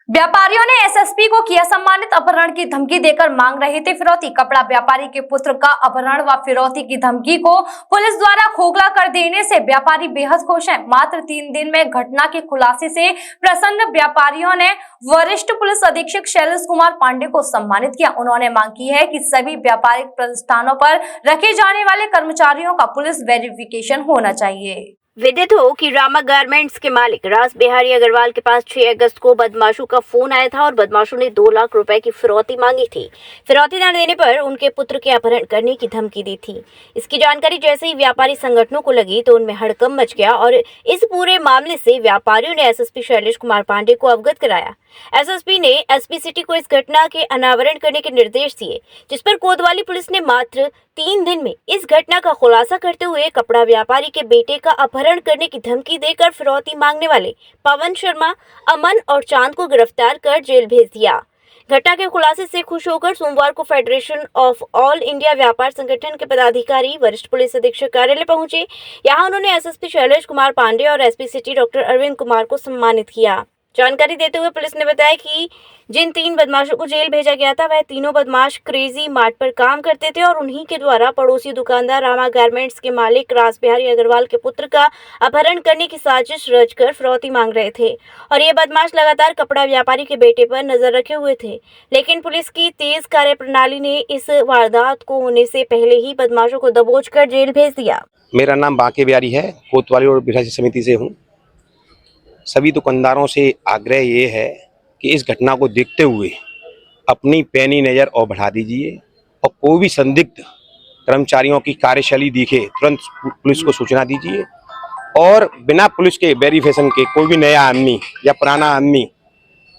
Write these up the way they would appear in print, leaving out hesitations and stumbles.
व्यापारियों ने एसएसपी को किया सम्मानित। अपहरण की धमकी देकर मांग रहे थे फिरौती। कपड़ा व्यापारी के पुत्र का अपहरण व फिरौती की धमकी को पुलिस द्वारा खोखला कर देने से व्यापारी बेहद खुश हैं। मात्र 3 दिन में घटना के खुलासे से प्रसन्न व्यापारियों ने वरिष्ठ पुलिस अधीक्षक शैलेश कुमार पांडे को सम्मानित किया। उन्होंने मांग की है कि सभी व्यापारिक प्रतिष्ठानों पर रखे जाने वाले कर्मचारियों का पुलिस वेरिफिकेशन होना चाहिए। विदित हो कि रामा गारमेंट्स के मालिक रास बिहारी अग्रवाल के पास 6 अगस्त को बदमाशों का फोन आया था और बदमाशों ने 2 लाख रुपए की फिरौती मांगी थी। फिरौती न देने पर उनके पुत्र के अपहरण करने की धमकी दी थी। इसकी जानकारी जैसे ही व्यापारी संगठनों को लगी तो उनमें हड़कंप मच गया और इस पूरे मामले से व्यापारियों ने एसएसपी शैलेश कुमार पांडे को अवगत कराया। एसएसपी ने एसपी सिटी को इस घटना के अनावरण करने के निर्देश दिए, जिस पर कोतवाली पुलिस ने मात्र 3 दिन में इस घटना का खुलासा करते हुए कपड़ा व्यापारी के बेटे का अपहरण करने की धमकी देकर फिरौती मांगने वाले पवन शर्मा, अमन और चांद को गिरफ्तार कर जेल भेज दिया। घटना के खुलासे से खुश होकर सोमवार को फेडरेशन ऑफ ऑल इंडिया व्यापार संगठन के पदाधिकारी वरिष्ठ पुलिस अधीक्षक कार्यालय पहुंचे। यहां उन्होंने एसएसपी शैलेश कुमार पांडे और SP city doctor Arvind Kumar को सम्मानित किया। जानकारी देते हुए पुलिस ने बताया कि जिन 3 बदमाशों को जेल भेजा गया था वह तीनों बदमाश क्रेजी मार्ट पर काम करते थे और उन्हीं के द्वारा पड़ोसी दुकानदार रामा गारमेंट्स के मालिक रास बिहारी अग्रवाल के पुत्र का अपहरण करने की साजिश रचकर फिरौती मांग रहे थे और ये बदमाश लगातार कपड़ा व्यापारी के बेटे पर नजर रखे हुए थे। लेकिन पुलिस की तेज कार्यप्रणाली ने इस वारदात को होने से पहले ही बदमाशों को दबोच कर जेल भेज दिया। मेरा नाम बांके बिहारी है, कोतवाली और बिहारी समिति से हूँ। सभी दुकानदारों से आग्रह ये है कि इस घटना को देखते हुए अपनी पैनी नज़र और बढ़ा दीजिए और कोई भी संदिग्ध कर्मचारियों की कार्यशैली दिखे तुरंत पुलिस को सूचना दीजिए और बिना पुलिस के वेरिफिकेशन के कोई भी नया आदमी या पुराना आदमी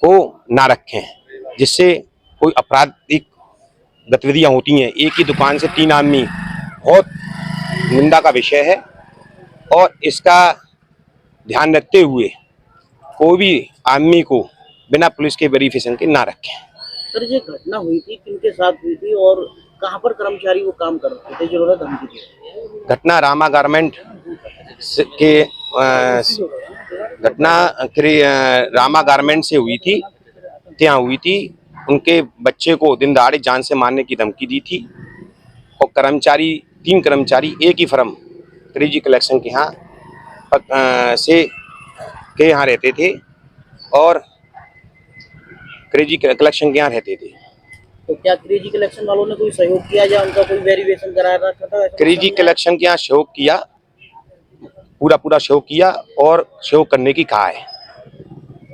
को ना रखें, जिससे कोई आपराधिक गतिविधियां होती हैं। एक ही दुकान से 3 आदमी बहुत निंदा का विषय है और इसका ध्यान रखते हुए कोई भी आदमी को बिना पुलिस के वेरिफिकेशन के ना रखें। सर, ये घटना हुई थी किनके साथ हुई थी और कहां पर कर्मचारी वो काम कर रहे थे जिन्होंने धमकी दी? घटना रामा गारमेंट के रामा गारमेंट से हुई थी, ત્યાં हुई थी। उनके बच्चे को दिन दहाड़े जान से मारने की धमकी दी थी और 3 कर्मचारी एक ही फर्म क्रेजी कलेक्शन के यहाँ रहते थे और क्रेजी कलेक्शन के यहाँ रहते थे। तो क्या क्रेजी कलेक्शन वालों ने कोई सहयोग किया या उनका कोई वेरिफिकेशन करा रखा था? क्रेजी कलेक्शन के यहाँ सहयोग किया, पूरा सहयोग किया और सहयोग करने की कहा है।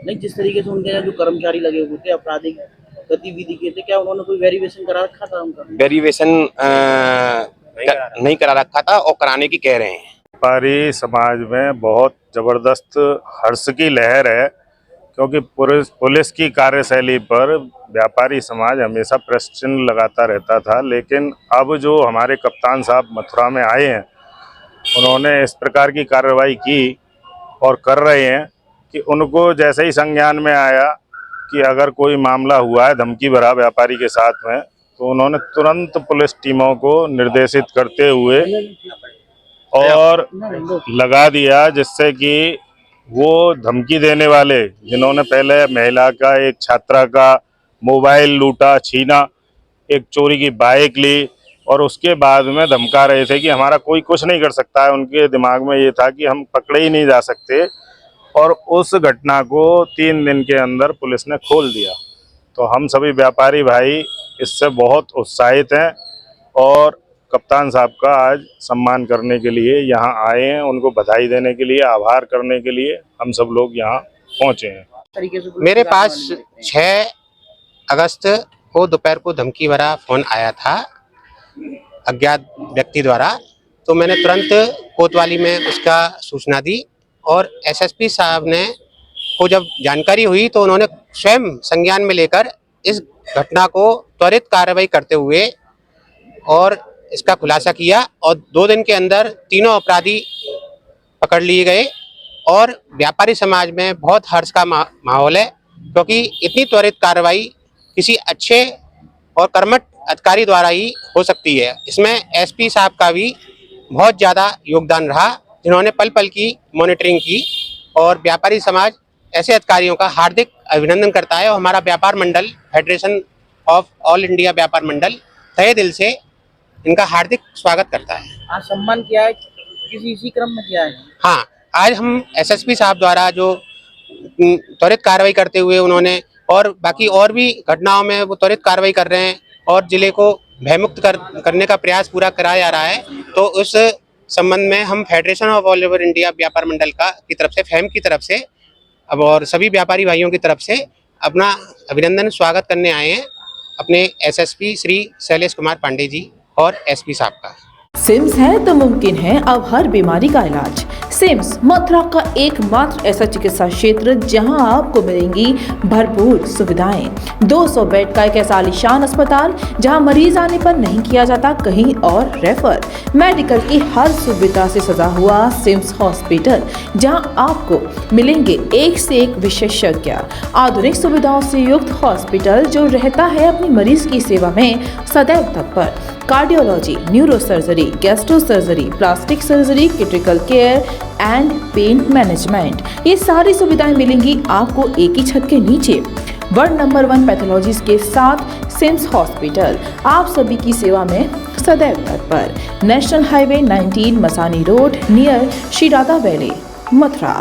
नहीं, जिस तरीके से उनके यहाँ जो कर्मचारी लगे हुए थे आपराधिक गतिविधि के थे, क्या उन्होंने कोई वेरिफिकेशन करा रखा था? उनका वेरिफिकेशन नहीं करा रखा था और कराने की कह रहे हैं। व्यापारी समाज में बहुत जबरदस्त हर्ष की लहर है, क्योंकि पुलिस की कार्यशैली पर व्यापारी समाज हमेशा प्रश्न लगाता रहता था। लेकिन अब जो हमारे कप्तान साहब मथुरा में आए हैं, उन्होंने इस प्रकार की कार्रवाई की और कर रहे हैं कि उनको जैसे ही संज्ञान में आया कि अगर कोई मामला हुआ है धमकी भरा व्यापारी के साथ में, तो उन्होंने तुरंत पुलिस टीमों को निर्देशित करते हुए और लगा दिया, जिससे कि वो धमकी देने वाले जिन्होंने पहले महिला का, एक छात्रा का मोबाइल लूटा, छीना, एक चोरी की बाइक ली और उसके बाद में धमका रहे थे कि हमारा कोई कुछ नहीं कर सकता है। उनके दिमाग में ये था कि हम पकड़े ही नहीं जा सकते और उस घटना को 3 दिन के अंदर पुलिस ने खोल दिया। तो हम सभी व्यापारी भाई इससे बहुत उत्साहित हैं और कप्तान साहब का आज सम्मान करने के लिए यहाँ आए हैं। उनको बधाई देने के लिए, आभार करने के लिए हम सब लोग यहाँ पहुँचे हैं। मेरे पास 6 अगस्त को दोपहर को धमकी भरा फोन आया था अज्ञात व्यक्ति द्वारा, तो मैंने तुरंत कोतवाली में उसका सूचना दी और एसएसपी साहब ने को जब जानकारी हुई तो उन्होंने स्वयं संज्ञान में लेकर इस घटना को त्वरित कार्रवाई करते हुए और इसका खुलासा किया और 2 दिन के अंदर तीनों अपराधी पकड़ लिए गए और व्यापारी समाज में बहुत हर्ष का माहौल है, क्योंकि इतनी त्वरित कार्रवाई किसी अच्छे और कर्मठ अधिकारी द्वारा ही हो सकती है। इसमें एसपी साहब का भी बहुत ज़्यादा योगदान रहा, जिन्होंने पल पल की मॉनिटरिंग की और व्यापारी समाज ऐसे अधिकारियों का हार्दिक अभिनंदन करता है और हमारा व्यापार मंडल फेडरेशन ऑफ ऑल इंडिया व्यापार मंडल तहे दिल से इनका हार्दिक स्वागत करता है। आज सम्मान किया है, इसी क्रम में किया है। हाँ, आज हम एसएसपी साहब द्वारा जो त्वरित कार्रवाई करते हुए उन्होंने और बाकी और भी घटनाओं में वो त्वरित कार्रवाई कर रहे हैं और जिले को भयमुक्त करने का प्रयास पूरा कराया जा रहा है। तो उस संबंध में हम federation of all over India व्यापार मंडल की तरफ से फैम की तरफ से अब और सभी व्यापारी भाइयों की तरफ से अपना अभिनंदन स्वागत करने आए हैं अपने एसएसपी श्री शैलेश कुमार पांडे जी और एसपी साहब का। सिम्स है तो मुमकिन है अब हर बीमारी का इलाज। सिम्स मथुरा का एकमात्र ऐसा चिकित्सा क्षेत्र जहां आपको मिलेंगी भरपूर सुविधाएं। 200 बेड का एक ऐसा आलीशान अस्पताल जहां मरीज आने पर नहीं किया जाता कहीं और रेफर। मेडिकल की हर सुविधा से सजा हुआ सिम्स हॉस्पिटल जहां आपको मिलेंगे एक से एक विशेषज्ञ। आधुनिक सुविधाओं से युक्त हॉस्पिटल जो रहता है अपनी मरीज की सेवा में सदैव तत्पर। Cardiology, neurosurgery, gastro surgery, plastic surgery, critical care and pain management, ये सारी सुविधाएं मिलेंगी आपको एक ही छत के नीचे। वर्ल्ड नंबर 1 पैथोलॉजीज के साथ सिम्स हॉस्पिटल आप सभी की सेवा में सदैव तत्पर। National highway 19 Masani road near Shri Radha valley, Mathura.